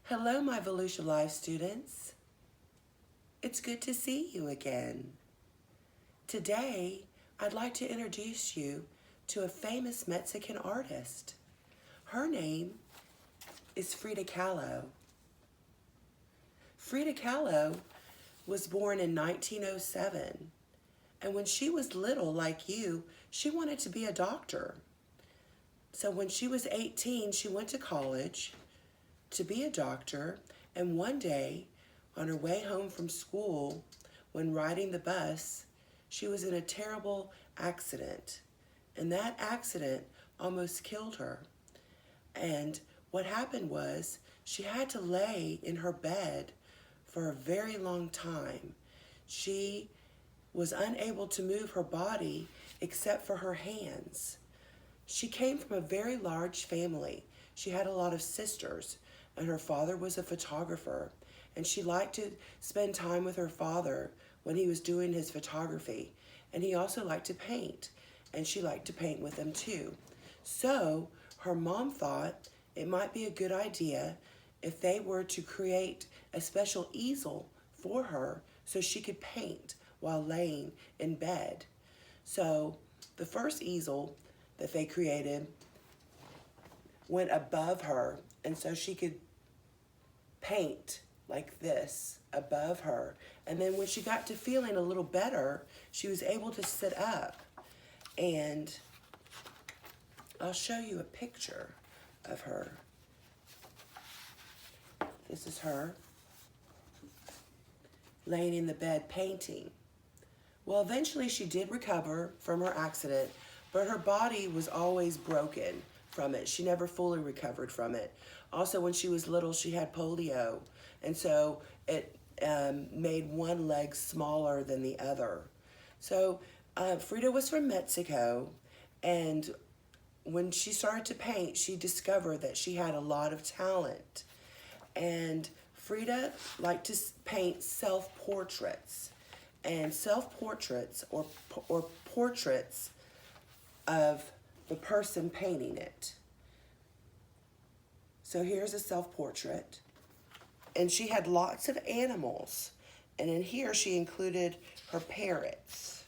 Hello, my Volusia Live students. It's good to see you again. Today, I'd like to introduce you to a famous Mexican artist. Her name is Frida Kahlo. Frida Kahlo was born in 1907, and when she was little, like you, she wanted to be a doctor. So when she was 18, she went to college to be a doctor, and one day, on her way home from school, when riding the bus, she was in a terrible accident, and that accident almost killed her. And what happened was she had to lay in her bed for a very long time. She was unable to move her body except for her hands. She came from a very large family. She had a lot of sisters, and her father was a photographer, and she liked to spend time with her father when he was doing his photography, and he also liked to paint, and she liked to paint with him too. So her mom thought it might be a good idea if they were to create a special easel for her so she could paint while laying in bed. So the first easel that they created went above her, and so she could paint like this above her. And then when she got to feeling a little better, she was able to sit up. And I'll show you a picture of her. This is her laying in the bed painting. Well, eventually she did recover from her accident, but her body was always broken from it. She never fully recovered from it. Also, when she was little, she had polio, and so it made one leg smaller than the other. So Frida was from Mexico, and when she started to paint, she discovered that she had a lot of talent. And Frida liked to paint self-portraits, and self-portraits or portraits of the person painting it. So here's a self-portrait, and she had lots of animals, and in here she included her parrots.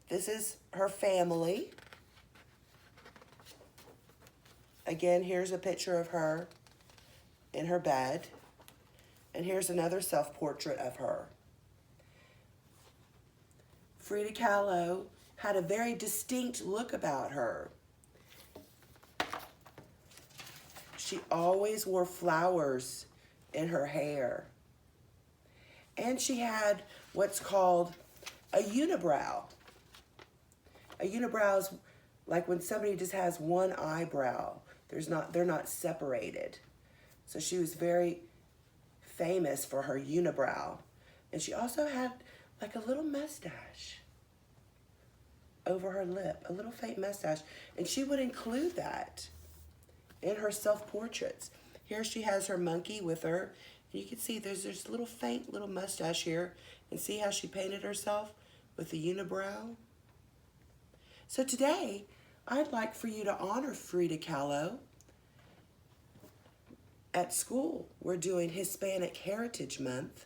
This is her family. Again, here's a picture of her in her bed, and here's another self-portrait of her. Frida Kahlo had a very distinct look about her. She always wore flowers in her hair. And she had what's called a unibrow. A unibrow is like when somebody just has one eyebrow. They're not separated. So she was very famous for her unibrow. And she also had like a little mustache over her lip, a little faint mustache. And she would include that in her self-portraits. Here she has her monkey with her. And you can see there's this little faint little mustache here. And see how she painted herself with the unibrow? So today, I'd like for you to honor Frida Kahlo. At school, we're doing Hispanic Heritage Month.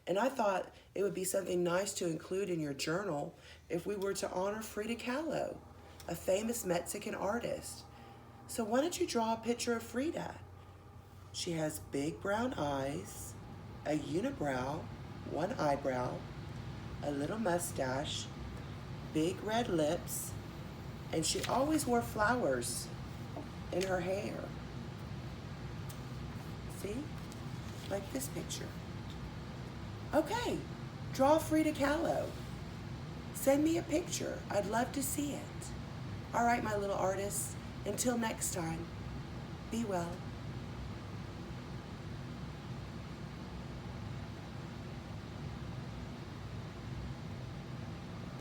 And I thought it would be something nice to include in your journal if we were to honor Frida Kahlo, a famous Mexican artist. So why don't you draw a picture of Frida? She has big brown eyes, a unibrow, one eyebrow, a little mustache, big red lips, and she always wore flowers in her hair. See? Like this picture. Okay, draw Frida Kahlo. Send me a picture. I'd love to see it. All right, my little artists. Until next time, be well.